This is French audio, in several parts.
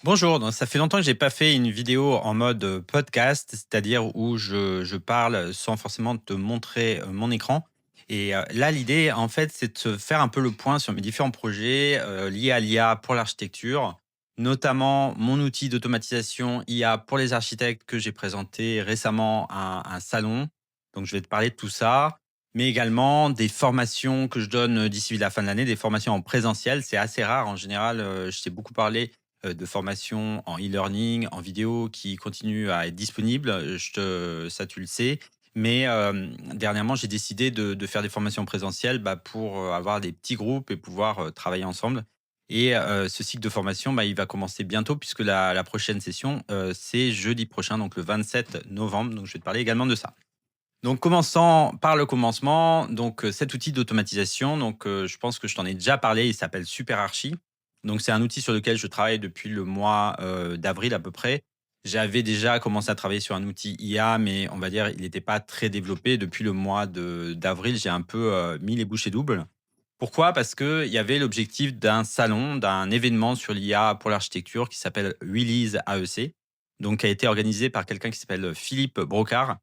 Bonjour, donc ça fait longtemps que j'ai pas fait une vidéo en mode podcast, c'est-à-dire où je parle sans forcément te montrer mon écran. Et là, l'idée, en fait, c'est de se faire un peu le point sur mes différents projets liés à l'IA pour l'architecture, notamment mon outil d'automatisation IA pour les architectes que j'ai présenté récemment à un salon. Donc, je vais te parler de tout ça, mais également des formations que je donne d'ici la fin de l'année, des formations en présentiel. C'est assez rare. En général, je t'ai beaucoup parlé de formations en e-learning, en vidéo qui continuent à être disponibles, ça tu le sais. Mais dernièrement, j'ai décidé de faire des formations présentielles, pour, avoir des petits groupes et pouvoir, travailler ensemble. Et ce cycle de formation, il va commencer bientôt puisque la prochaine session, c'est jeudi prochain, donc le 27 novembre. Donc je vais te parler également de ça. Donc commençons par le commencement, donc cet outil d'automatisation, donc je pense que je t'en ai déjà parlé, il s'appelle SuperArchi. Donc c'est un outil sur lequel je travaille depuis le mois, d'avril à peu près. J'avais déjà commencé à travailler sur un outil IA, mais on va dire il n'était pas très développé. Depuis le mois de d'avril, j'ai un peu, mis les bouchées doubles. Pourquoi? Parce qu'il y avait l'objectif d'un salon, d'un événement sur l'IA pour l'architecture qui s'appelle Release AEC, donc qui a été organisé par quelqu'un qui s'appelle Philippe Brocard,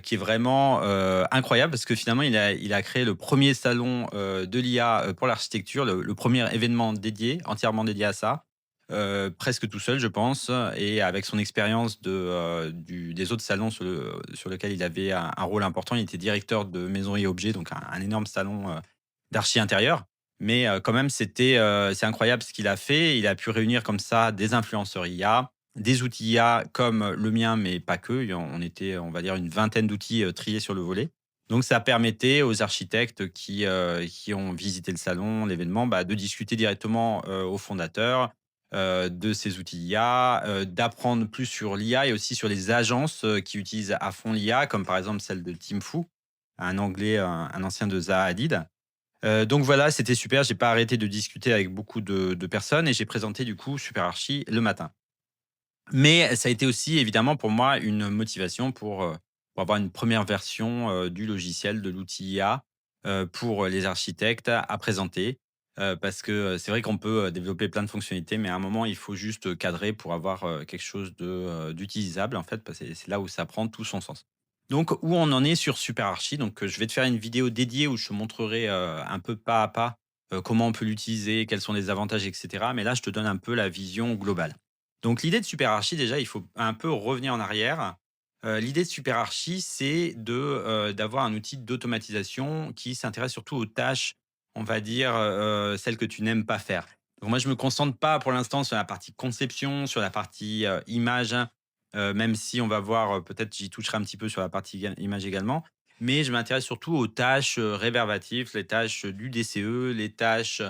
qui est vraiment, incroyable parce que finalement il a créé le premier salon, de l'IA, pour l'architecture, le 1er événement dédié, entièrement dédié à ça, presque tout seul je pense et avec son expérience des autres salons sur lequel il avait un rôle important. Il était directeur de Maisons et Objets, donc un énorme salon, d'archi intérieur. Mais quand même, c'est incroyable ce qu'il a fait. Il a pu réunir comme ça des influenceurs IA, des outils IA comme le mien, mais pas que. On était, on va dire, une vingtaine d'outils triés sur le volet. Donc, ça permettait aux architectes qui ont visité le salon, l'événement, de discuter directement aux fondateurs de ces outils IA, d'apprendre plus sur l'IA et aussi sur les agences qui utilisent à fond l'IA, comme par exemple celle de Teamfoo, un anglais, un ancien de Zaha Hadid. Donc voilà, c'était super. J'ai pas arrêté de discuter avec beaucoup de personnes et j'ai présenté du coup SuperArchi le matin. Mais ça a été aussi évidemment pour moi une motivation pour avoir une première version, du logiciel, de l'outil IA, pour les architectes à présenter. Parce que, c'est vrai qu'on peut, développer plein de fonctionnalités, mais à un moment, il faut juste cadrer pour avoir, quelque chose d'utilisable en fait, parce que c'est là où ça prend tout son sens. Donc où on en est sur SuperArchi, donc, je vais te faire une vidéo dédiée où je te montrerai, un peu pas à pas, comment on peut l'utiliser, quels sont les avantages et cetera. Mais là, je te donne un peu la vision globale. Donc l'idée de Superarchi, déjà, il faut un peu revenir en arrière. L'idée de Superarchi, c'est d'avoir un outil d'automatisation qui s'intéresse surtout aux tâches, on va dire, celles que tu n'aimes pas faire. Donc moi, je me concentre pas pour l'instant sur la partie conception, sur la partie, image, hein, même si on va voir, peut-être j'y toucherai un petit peu sur la partie image également. Mais je m'intéresse surtout aux tâches, réverbatives, les tâches du DCE, les tâches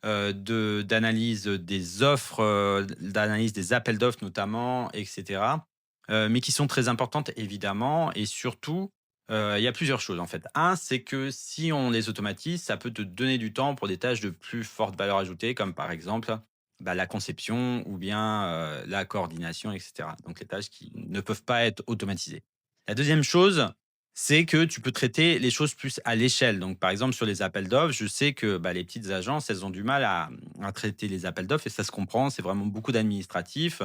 d'analyse des offres, d'analyse des appels d'offres notamment et cetera, mais qui sont très importantes évidemment et surtout, il y a plusieurs choses en fait. Un, c'est que si on les automatise, ça peut te donner du temps pour des tâches de plus forte valeur ajoutée comme par exemple, la conception ou bien, la coordination et cetera. Donc les tâches qui ne peuvent pas être automatisées. La deuxième chose, c'est que tu peux traiter les choses plus à l'échelle. Donc, par exemple, sur les appels d'offres, je sais que les petites agences, elles ont du mal à traiter les appels d'offres et ça se comprend. C'est vraiment beaucoup d'administratifs.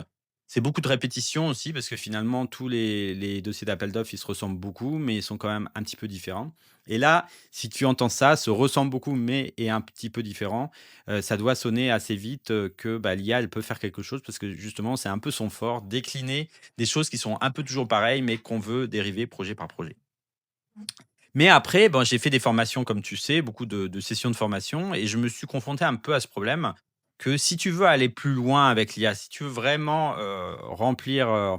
C'est beaucoup de répétitions aussi parce que finalement, tous les dossiers d'appels d'offres, ils se ressemblent beaucoup, mais ils sont quand même un petit peu différents. Et là, si tu entends ça, se ressemble beaucoup, mais est un petit peu différent, ça doit sonner assez vite que l'IA, elle peut faire quelque chose parce que justement, c'est un peu son fort, décliner des choses qui sont un peu toujours pareilles, mais qu'on veut dériver projet par projet. Mais après, bon, j'ai fait des formations, comme tu sais, beaucoup de sessions de formation et je me suis confronté un peu à ce problème que si tu veux aller plus loin avec l'IA, si tu veux vraiment, remplir,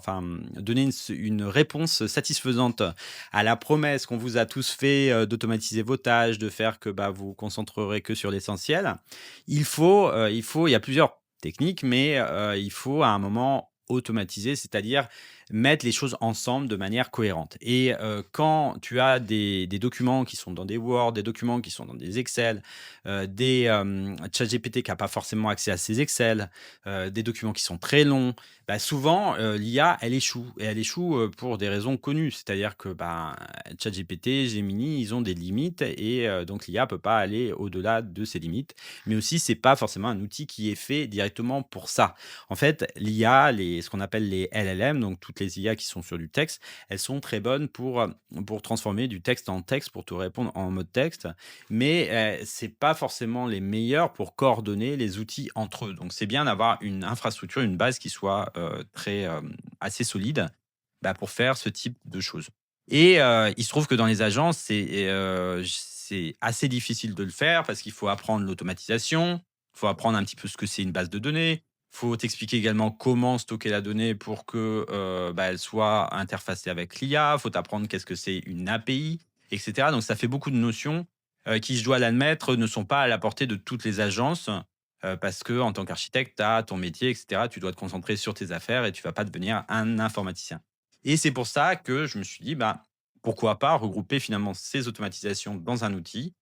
donner une réponse satisfaisante à la promesse qu'on vous a tous fait, d'automatiser vos tâches, de faire que, vous vous concentrerez que sur l'essentiel, il y a plusieurs techniques, mais il faut à un moment automatiser, c'est-à-dire mettre les choses ensemble de manière cohérente. Et quand tu as des documents qui sont dans des Word, des documents qui sont dans des Excel, ChatGPT qui a pas forcément accès à ces Excel, des documents qui sont très longs, bah, souvent, l'IA, elle échoue et elle échoue, pour des raisons connues. C'est-à-dire que, ben, ChatGPT, Gemini, ils ont des limites et donc l'IA peut pas aller au-delà de ces limites. Mais aussi, c'est pas forcément un outil qui est fait directement pour ça. En fait, l'IA, ce qu'on appelle les LLM, donc toutes les IA qui sont sur du texte, elles sont très bonnes pour transformer du texte en texte, pour te répondre en mode texte. Mais c'est pas forcément les meilleurs pour coordonner les outils entre eux. Donc, c'est bien d'avoir une infrastructure, une base qui soit assez solide, bah, pour faire ce type de choses. Et il se trouve que dans les agences, c'est assez difficile de le faire parce qu'il faut apprendre l'automatisation, il faut apprendre un petit peu ce que c'est une base de données. Il faut t'expliquer également comment stocker la donnée pour que, bah, elle soit interfacée avec l'IA. Il faut t'apprendre qu'est-ce que c'est une API, et cetera. Donc ça fait beaucoup de notions, qui, je dois l'admettre, ne sont pas à la portée de toutes les agences, parce que en tant qu'architecte, tu as ton métier, et cetera. Tu dois te concentrer sur tes affaires et tu vas pas devenir un informaticien. Et c'est pour ça que je me suis dit: «Bah, pourquoi pas regrouper finalement ces automatisations dans un outil,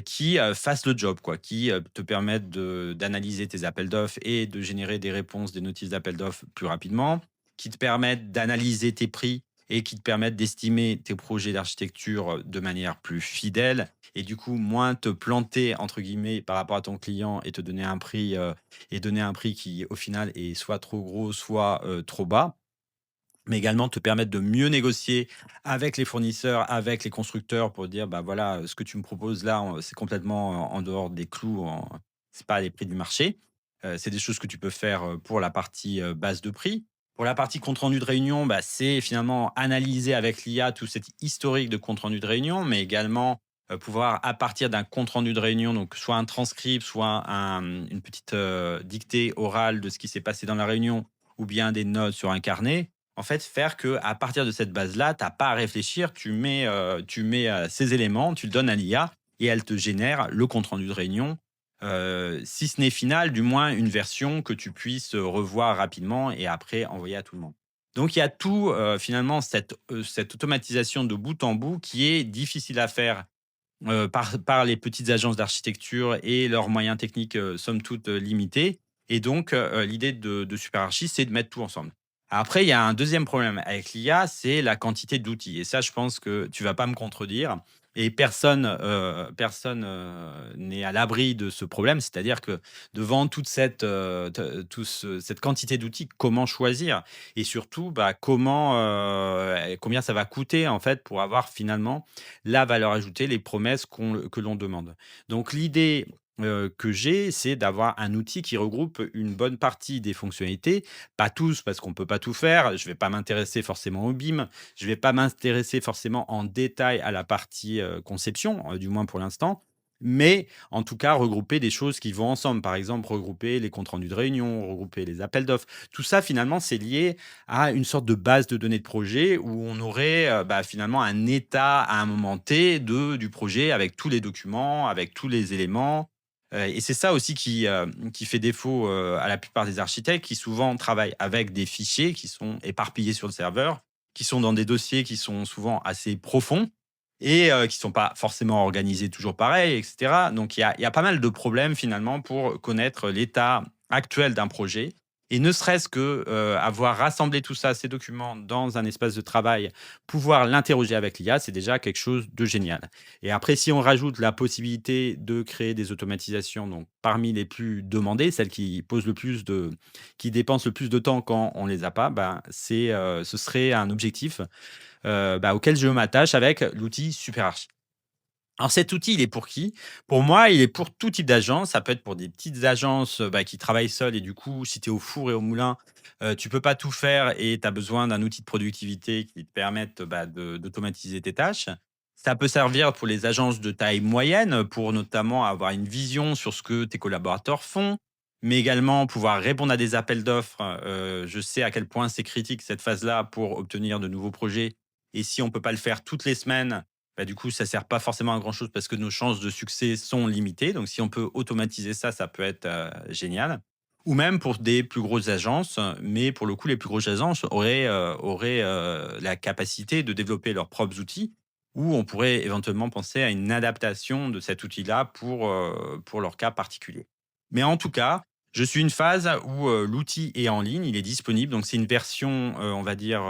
qui, fasse le job quoi, qui, te permette d'analyser tes appels d'offres et de générer des réponses, des notices d'appels d'offres plus rapidement, qui te permettent d'analyser tes prix et qui te permettent d'estimer tes projets d'architecture, de manière plus fidèle et du coup moins te «planter» entre guillemets par rapport à ton client et te donner un prix, donner un prix qui au final est soit trop gros, soit, trop bas. Mais également te permettre de mieux négocier avec les fournisseurs, avec les constructeurs pour dire: «Bah, voilà, ce que tu me proposes là, c'est complètement en dehors des clous, c'est pas les prix du marché». C'est des choses que tu peux faire, pour la partie, base de prix. Pour la partie compte rendu de réunion, bah, c'est finalement analyser avec l'IA tout cet historique de compte rendu de réunion, mais également, pouvoir à partir d'un compte rendu de réunion, donc soit un transcript, soit une petite, dictée orale de ce qui s'est passé dans la réunion ou bien des notes sur un carnet, en fait, faire que à partir de cette base-là, tu as pas à réfléchir, tu mets ces éléments, tu le donnes à l'IA et elle te génère le compte rendu de réunion, si ce n'est final, du moins une version que tu puisses, revoir rapidement et après envoyer à tout le monde. Donc il y a tout, finalement cette automatisation de bout en bout qui est difficile à faire, par les petites agences d'architecture et leurs moyens techniques, somme toute, limités et donc l'idée de Superarchi, c'est de mettre tout ensemble. Après, il y a un deuxième problème avec l'IA, c'est la quantité d'outils et ça, je pense que tu vas pas me contredire et personne, n'est à l'abri de ce problème. C'est-à-dire que devant toute cette, te tout ce cette quantité d'outils, comment choisir? Et surtout, bah, combien ça va coûter, en fait, pour avoir finalement la valeur ajoutée, les promesses que l'on demande. Donc l'idée, que j'ai, c'est d'avoir un outil qui regroupe une bonne partie des fonctionnalités, pas tous parce qu'on peut pas tout faire. Je vais pas m'intéresser forcément au BIM, je vais pas m'intéresser forcément en détail à la partie, conception, du moins pour l'instant. Mais en tout cas, regrouper des choses qui vont ensemble. Par exemple, regrouper les comptes rendus de réunion, regrouper les appels d'offres. Tout ça, finalement, c'est lié à une sorte de base de données de projet où on aurait, bah, finalement un état à un moment T du projet avec tous les documents, avec tous les éléments. Et c'est ça aussi qui fait défaut, à la plupart des architectes qui souvent travaillent avec des fichiers qui sont éparpillés sur le serveur, qui sont dans des dossiers qui sont souvent assez profonds et qui sont pas forcément organisés toujours pareil et cetera. Donc il y a pas mal de problèmes finalement pour connaître l'état actuel d'un projet et ne serait-ce que, avoir rassemblé tout ça, ces documents dans un espace de travail, pouvoir l'interroger avec l'IA, c'est déjà quelque chose de génial. Et après si on rajoute la possibilité de créer des automatisations, donc parmi les plus demandées, celles qui dépensent le plus de temps quand on les a pas, ben, ce serait un objectif bah, auquel je m'attache avec l'outil SuperArchi. Alors cet outil, il est pour qui? Pour moi, il est pour tout type d'agence. Ça peut être pour des petites agences, bah, qui travaillent seules et du coup, si tu es au four et au moulin, tu peux pas tout faire et tu as besoin d'un outil de productivité qui te permette, bah, d'automatiser tes tâches. Ça peut servir pour les agences de taille moyenne, pour notamment avoir une vision sur ce que tes collaborateurs font, mais également pouvoir répondre à des appels d'offres. Je sais à quel point c'est critique cette phase-là pour obtenir de nouveaux projets et si on peut pas le faire toutes les semaines, bah, du coup, ça sert pas forcément à grand chose parce que nos chances de succès sont limitées. Donc, si on peut automatiser ça, ça peut être génial. ou même pour des plus grosses agences, mais pour le coup, les plus grosses agences auraient la capacité de développer leurs propres outils, ou on pourrait éventuellement penser à une adaptation de cet outil-là pour leur cas particulier. Mais en tout cas, je suis une phase où, l'outil est en ligne, il est disponible, donc c'est une version, on va dire,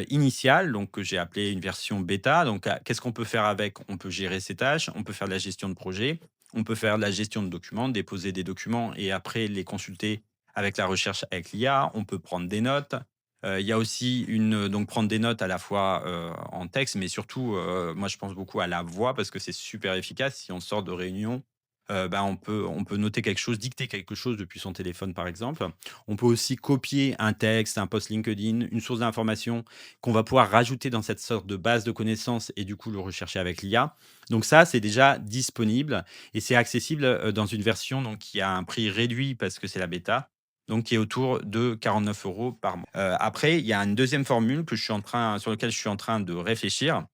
initiale, donc que j'ai appelée une version bêta. Donc, qu'est-ce qu'on peut faire avec? On peut gérer ses tâches, on peut faire de la gestion de projet, on peut faire de la gestion de documents, déposer des documents et après les consulter avec la recherche avec l'IA. On peut prendre des notes. Il y a aussi donc prendre des notes à la fois en texte, mais surtout, moi je pense beaucoup à la voix parce que c'est super efficace. Si on sort de réunion, bah, on peut noter quelque chose, dicter quelque chose depuis son téléphone par exemple. On peut aussi copier un texte, un post LinkedIn, une source d'information qu'on va pouvoir rajouter dans cette sorte de base de connaissances et du coup le rechercher avec l'IA. Donc ça, c'est déjà disponible et c'est accessible, dans une version donc qui a un prix réduit parce que c'est la bêta, donc qui est autour de 49 € par mois. Après, il y a une deuxième formule sur laquelle je suis en train de réfléchir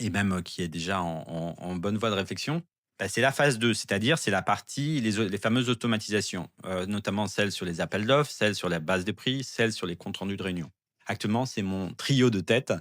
et même, qui est déjà en bonne voie de réflexion. Bah, c'est la phase 2, c'est-à-dire c'est la partie les fameuses automatisations, notamment celles sur les appels d'offres, celles sur la base de prix, celles sur les comptes rendus de réunion. Actuellement, c'est mon trio de tête.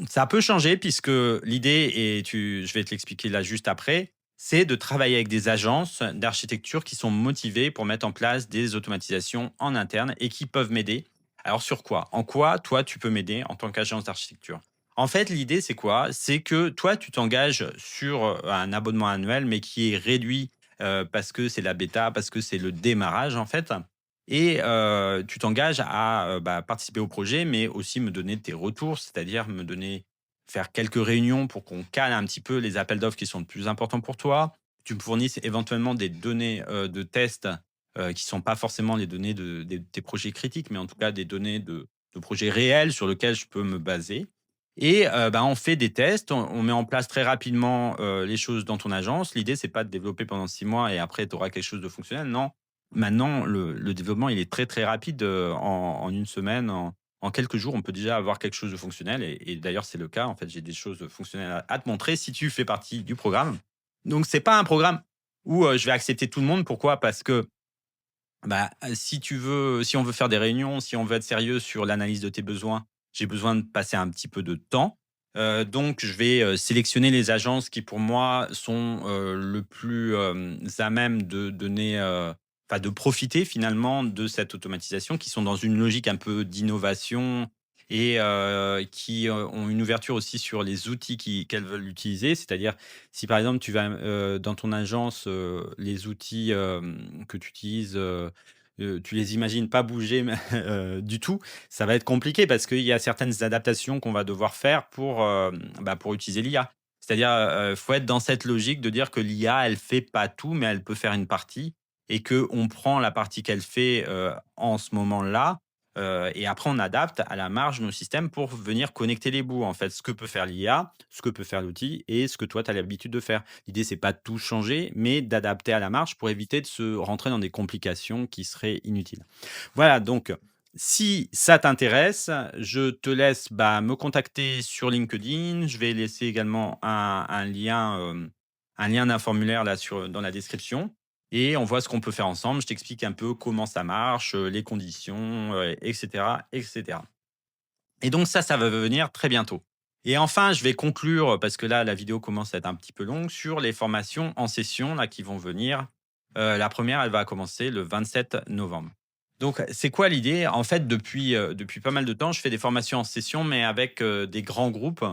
Ça peut changer puisque l'idée et je vais te l'expliquer là juste après, c'est de travailler avec des agences d'architecture qui sont motivées pour mettre en place des automatisations en interne et qui peuvent m'aider. Alors sur quoi? En quoi toi tu peux m'aider en tant qu'agence d'architecture? En fait, l'idée, c'est quoi? C'est que toi, tu t'engages sur, un abonnement annuel, mais qui est réduit, parce que c'est la bêta, parce que c'est le démarrage, en fait et tu t'engages à, bah, participer au projet, mais aussi me donner tes retours, c'est-à-dire faire quelques réunions pour qu'on cale un petit peu les appels d'offres qui sont le plus importants pour toi. Tu me fournisses éventuellement des données, de tests, qui sont pas forcément les données de tes projets critiques, mais en tout cas des données de projets réels sur lesquels je peux me baser et bah, on fait des tests, on met en place très rapidement, les choses dans ton agence. L'idée, c'est pas de développer pendant 6 mois et après tu auras quelque chose de fonctionnel. Non, maintenant le développement, il est très, très rapide, en 1 semaine, en quelques jours, on peut déjà avoir quelque chose de fonctionnel et d'ailleurs, c'est le cas. En fait, j'ai des choses fonctionnelles à te montrer si tu fais partie du programme. Donc c'est pas un programme où, je vais accepter tout le monde. Pourquoi? Parce que bah, si on veut faire des réunions, si on veut être sérieux sur l'analyse de tes besoins, j'ai besoin de passer un petit peu de temps. Donc je vais, sélectionner les agences qui pour moi sont, le plus, à même de donner, enfin de profiter finalement de cette automatisation, qui sont dans une logique un peu d'innovation et qui, ont une ouverture aussi sur les outils qu'elles veulent utiliser. C'est-à-dire si par exemple tu vas, dans ton agence, les outils, que tu utilises, tu les imagines pas bouger mais du tout, ça va être compliqué parce qu'il y a certaines adaptations qu'on va devoir faire bah, pour utiliser l'IA. C'est-à-dire, faut être dans cette logique de dire que l'IA, elle fait pas tout, mais elle peut faire une partie et que on prend la partie qu'elle fait, en ce moment-là, et après on adapte à la marge nos systèmes pour venir connecter les bouts, en fait. Ce que peut faire l'IA, ce que peut faire l'outil et ce que toi tu as l'habitude de faire. L'idée, c'est pas de tout changer, mais d'adapter à la marge pour éviter de se rentrer dans des complications qui seraient inutiles. Voilà, donc si ça t'intéresse, je te laisse, bah, me contacter sur LinkedIn. Je vais laisser également un lien d'un formulaire là dans la description et on voit ce qu'on peut faire ensemble. Je t'explique un peu comment ça marche, les conditions, et cetera et cetera. Et donc ça va venir très bientôt. Et enfin, je vais conclure, parce que là, la vidéo commence à être un petit peu longue, sur les formations en session là, qui vont venir. La première, elle va commencer le 27 novembre. Donc, c'est quoi l'idée? En fait, depuis pas mal de temps, je fais des formations en session, mais avec des grands groupes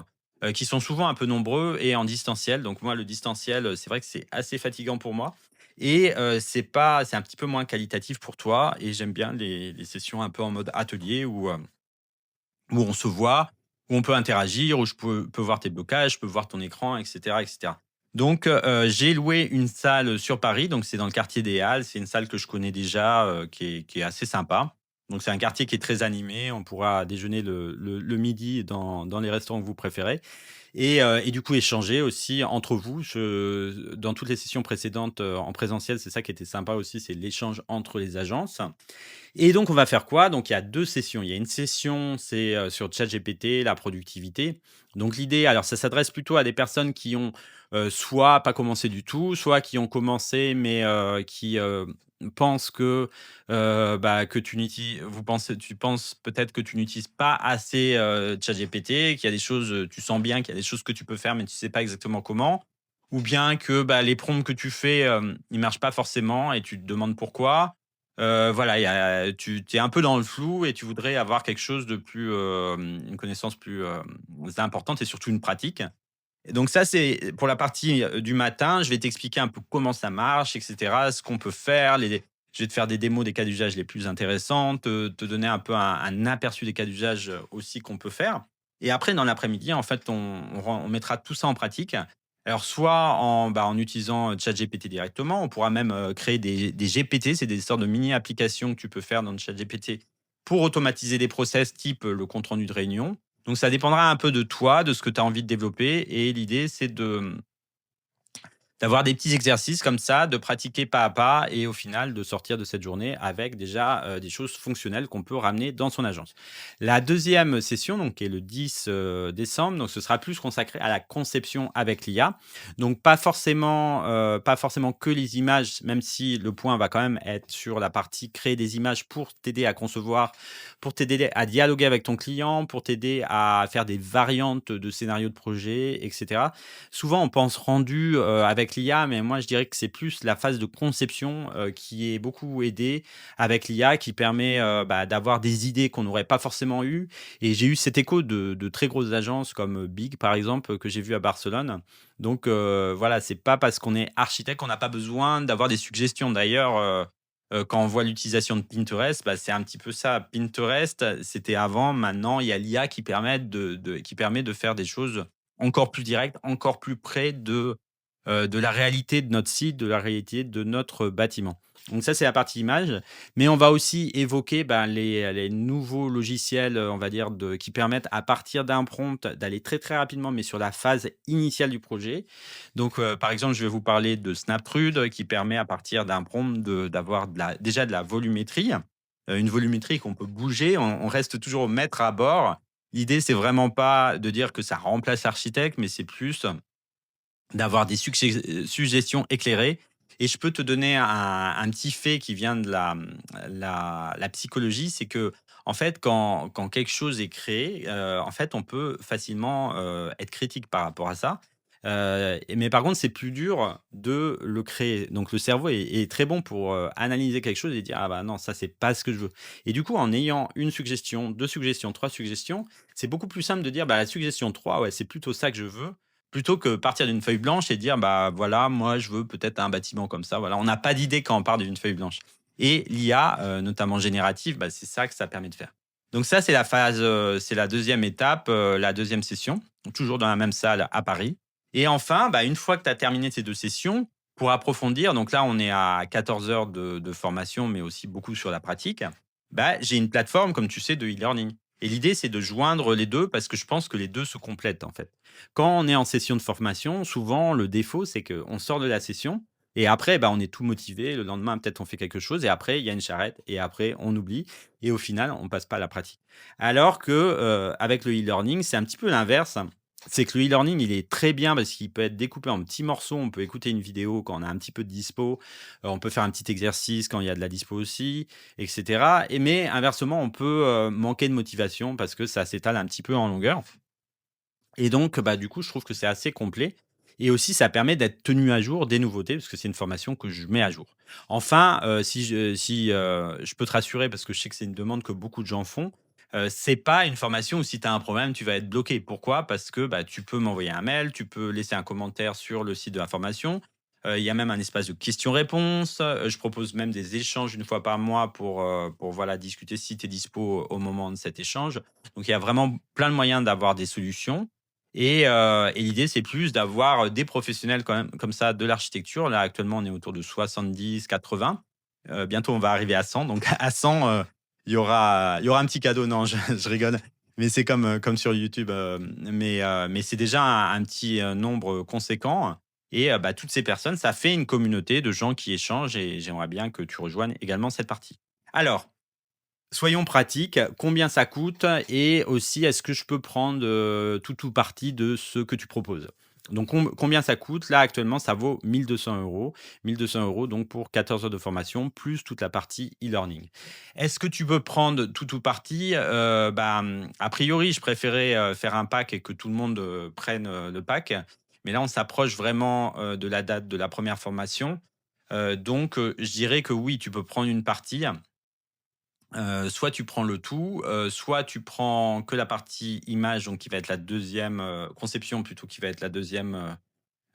qui sont souvent un peu nombreux et en distanciel. Donc, moi, le distanciel, c'est vrai que c'est assez fatigant pour moi. Et c'est un petit peu moins qualitatif pour toi. Et j'aime bien les sessions un peu en mode atelier où on se voit, où on peut interagir, où je peux voir tes blocages, je peux voir ton écran et cetera et cetera. Donc j'ai loué une salle sur Paris, donc c'est dans le quartier des Halles. C'est une salle que je connais déjà, qui est assez sympa. Donc c'est un quartier qui est très animé. On pourra déjeuner le midi dans les restaurants que vous préférez et du coup échanger aussi entre vous. Dans toutes les sessions précédentes, en présentiel, c'est ça qui était sympa aussi, c'est l'échange entre les agences. Et donc, on va faire quoi? Donc, il y a 2 sessions. Il y a une session, c'est, sur ChatGPT, la productivité. Donc l'idée alors ça s'adresse plutôt à des personnes qui ont, soit pas commencé du tout, soit qui ont commencé mais, qui, pense que tu penses peut-être que tu n'utilises pas assez, ChatGPT, qu'il y a des choses, tu sens bien qu'il y a des choses que tu peux faire, mais tu sais pas exactement comment. Ou bien que, les prompts que tu fais, ils marchent pas forcément et tu te demandes pourquoi. Voilà, tu es un peu dans le flou et tu voudrais avoir quelque chose de plus, une connaissance plus, importante et surtout une pratique. Et donc ça, c'est pour la partie, du matin. Je vais t'expliquer un peu comment ça marche et cetera, ce qu'on peut faire, les je vais te faire des démos des cas d'usage les plus intéressantes, te donner un peu un aperçu des cas d'usage, aussi qu'on peut faire. Et après dans l'après-midi, en fait, on mettra tout ça en pratique. Alors soit en utilisant, ChatGPT directement, on pourra même, créer des GPT, c'est des sortes de mini applications que tu peux faire dans ChatGPT pour automatiser des process type, le compte rendu de réunion. Donc ça dépendra un peu de toi, de ce que tu as envie de développer et l'idée c'est d'avoir des petits exercices comme ça, de pratiquer pas à pas et au final de sortir de cette journée avec déjà, des choses fonctionnelles qu'on peut ramener dans son agence. La deuxième session, donc qui est le 10, décembre, donc ce sera plus consacré à la conception avec l'IA. Donc pas forcément que les images, même si le point va quand même être sur la partie créer des images pour t'aider à concevoir, pour t'aider à dialoguer avec ton client, pour t'aider à faire des variantes de scénarios de projet et cetera. Souvent, on pense rendu, avec l'IA, mais moi, je dirais que c'est plus la phase de conception, qui est beaucoup aidée avec l'IA, qui permet, d'avoir des idées qu'on n'aurait pas forcément eues. Et j'ai eu cet écho de très grosses agences comme, Big, par exemple, que j'ai vu à Barcelone. Donc, voilà, c'est pas parce qu'on est architecte qu'on n'a pas besoin d'avoir des suggestions. D'ailleurs, quand on voit l'utilisation de Pinterest, c'est un petit peu ça. Pinterest, c'était avant, maintenant, il y a l'IA qui permet de faire des choses encore plus direct, encore plus près de la réalité de notre site, de la réalité de notre bâtiment. Donc ça, c'est la partie image, mais on va aussi évoquer, les nouveaux logiciels, on va dire qui permettent à partir d'un prompt d'aller très, très rapidement, mais sur la phase initiale du projet. Donc, par exemple, je vais vous parler de Snaptrude, qui permet à partir d'un prompt d'avoir déjà de la volumétrie, une volumétrie qu'on peut bouger. On reste toujours au maître à bord. L'idée, c'est vraiment pas de dire que ça remplace l'architecte, mais c'est plus d'avoir des suggestions éclairées. Et je peux te donner un petit fait qui vient de la psychologie, c'est que en fait, quand quelque chose est créé, en fait, on peut facilement, être critique par rapport à ça. Mais par contre, c'est plus dur de le créer. Donc le cerveau est très bon pour, analyser quelque chose et dire: «Ah bah non, ça, c'est pas ce que je veux». Et du coup, en ayant une suggestion, 2 suggestions, 3 suggestions, c'est beaucoup plus simple de dire: «Bah, la suggestion 3, ouais, c'est plutôt ça que je veux». Plutôt que partir d'une feuille blanche et dire: «Bah, voilà, moi, je veux peut-être un bâtiment comme ça». Voilà, on n'a pas d'idée quand on part d'une feuille blanche et l'IA, notamment générative, c'est ça que ça permet de faire. Donc ça, c'est la phase, c'est la deuxième étape, la deuxième session, toujours dans la même salle à Paris et enfin, une fois que tu as terminé ces 2 sessions, pour approfondir, donc là, on est à 14 heures de formation, mais aussi beaucoup sur la pratique. J'ai une plateforme, comme tu sais, de e-learning et l'idée, c'est de joindre les 2 parce que je pense que les 2 se complètent, en fait. Quand on est en session de formation, souvent, le défaut, c'est qu'on sort de la session et après, on est tout motivé. Le lendemain, peut-être, on fait quelque chose et après, il y a une charrette et après, on oublie et au final, on passe pas à la pratique. Alors que, avec le e-learning, c'est un petit peu l'inverse. C'est que le e-learning, il est très bien parce qu'il peut être découpé en petits morceaux. On peut écouter une vidéo quand on a un petit peu de dispo. On peut faire un petit exercice quand il y a de la dispo aussi, et cetera. Mais inversement, on peut, manquer de motivation parce que ça s'étale un petit peu en longueur. Et donc, du coup, je trouve que c'est assez complet et aussi ça permet d'être tenu à jour des nouveautés parce que c'est une formation que je mets à jour. Enfin, si je peux te rassurer parce que je sais que c'est une demande que beaucoup de gens font, c'est pas une formation où si tu as un problème, tu vas être bloqué. Pourquoi? Parce que, tu peux m'envoyer un mail, tu peux laisser un commentaire sur le site de la formation. Il y a même un espace de questions-réponses. Je propose même des échanges une fois par mois pour voilà, discuter si tu es dispo au moment de cet échange. Donc il y a vraiment plein de moyens d'avoir des solutions et l'idée, c'est plus d'avoir, des professionnels quand même comme ça de l'architecture. Là, actuellement, on est autour de 70-80. Bientôt, on va arriver à 100. Donc à 100, il y aura un petit cadeau. Non, je rigole. Mais c'est comme sur YouTube, mais c'est déjà un petit, nombre conséquent et toutes ces personnes, ça fait une communauté de gens qui échangent et j'aimerais bien que tu rejoignes également cette partie. Alors, soyons pratiques, combien ça coûte et aussi est-ce que je peux prendre, tout ou partie de ce que tu proposes? Donc combien ça coûte? Là, actuellement, ça vaut 1 200 €. 1 200 € donc pour 14 heures de formation, plus toute la partie e-learning. Est-ce que tu peux prendre tout ou partie? A priori, je préférais, faire un pack et que tout le monde, prenne, le pack. Mais là, on s'approche vraiment, de la date de la première formation. Je dirais que oui, tu peux prendre une partie. Soit tu prends le tout, soit tu prends que la partie image, donc qui va être la deuxième conception plutôt, qui va être la deuxième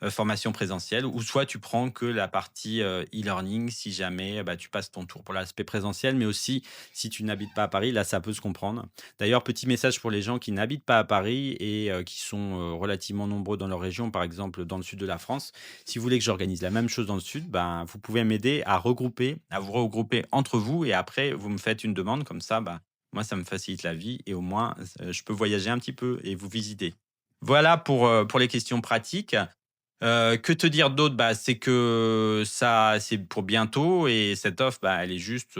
formation présentielle, ou soit tu prends que la partie, e-learning si jamais, tu passes ton tour pour l'aspect présentiel, mais aussi si tu n'habites pas à Paris, là, ça peut se comprendre. D'ailleurs, petit message pour les gens qui n'habitent pas à Paris et qui sont, relativement nombreux dans leur région, par exemple dans le sud de la France. Si vous voulez que j'organise la même chose dans le sud, ben, vous pouvez m'aider à vous regrouper entre vous et après vous me faites une demande comme ça, moi ça me facilite la vie et au moins, je peux voyager un petit peu et vous visiter. Voilà pour les questions pratiques. Que te dire d'autre? C'est que ça c'est pour bientôt et cette offre, elle est juste,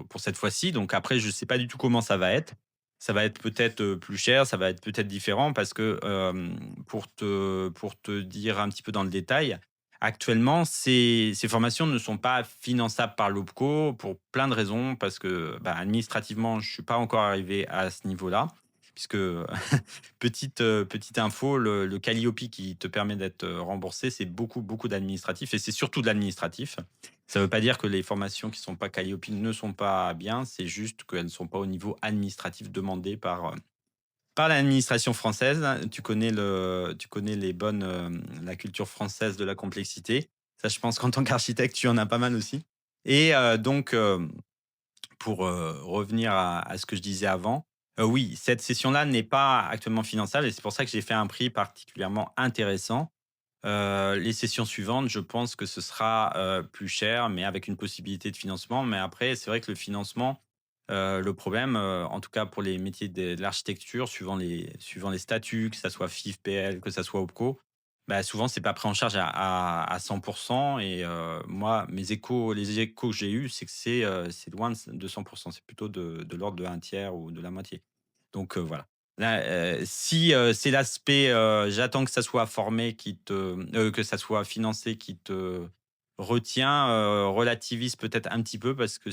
pour cette fois-ci. Donc après, je sais pas du tout comment ça va être. Ça va être peut-être, plus cher, ça va être peut-être différent parce que, pour te dire un petit peu dans le détail, actuellement, ces formations ne sont pas finançables par l'OPCO pour plein de raisons. Parce que, administrativement, je suis pas encore arrivé à ce niveau-là puisque petite info, le Calliope qui te permet d'être, remboursé, c'est beaucoup, beaucoup d'administratif et c'est surtout de l'administratif. Ça ne veut pas dire que les formations qui ne sont pas Calliope ne sont pas bien, c'est juste qu'elles ne sont pas au niveau administratif demandé par l'administration française. Tu connais la culture française de la complexité. Ça, je pense qu'en tant qu'architecte, tu en as pas mal aussi et pour, revenir à ce que je disais avant, oui, cette session-là n'est pas actuellement finançable et c'est pour ça que j'ai fait un prix particulièrement intéressant. Les sessions suivantes, je pense que ce sera, plus cher, mais avec une possibilité de financement. Mais après, c'est vrai que le financement, le problème, en tout cas pour les métiers de l'architecture, suivant les statuts, que ça soit FIV-PL, que ça soit OPCO, souvent c'est pas pris en charge à 100 et moi, les échos que j'ai eus, c'est que c'est loin de 100. C'est plutôt de l'ordre de un tiers ou de la moitié. Donc voilà. Là, si, c'est l'aspect, j'attends que ça soit formé que ça soit financé qui te retient, relativise peut-être un petit peu parce que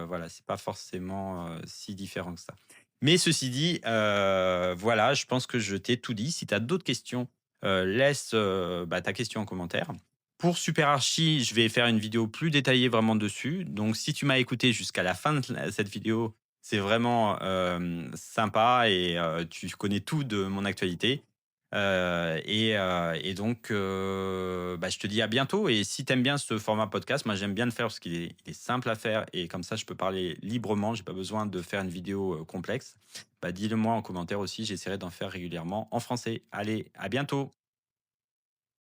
voilà, c'est pas forcément, si différent que ça. Mais ceci dit, voilà, je pense que je t'ai tout dit. Si tu as d'autres questions, laisse, ta question en commentaire. Pour Super Archi, je vais faire une vidéo plus détaillée vraiment dessus. Donc si tu m'as écouté jusqu'à la fin de cette vidéo, c'est vraiment, sympa et tu connais tout de mon actualité. Je te dis à bientôt et si tu aimes bien ce format podcast, moi j'aime bien le faire parce qu'il est simple à faire et comme ça je peux parler librement, j'ai pas besoin de faire une vidéo, complexe. Dis-le moi en commentaire aussi, j'essaierai d'en faire régulièrement en français. Allez, à bientôt!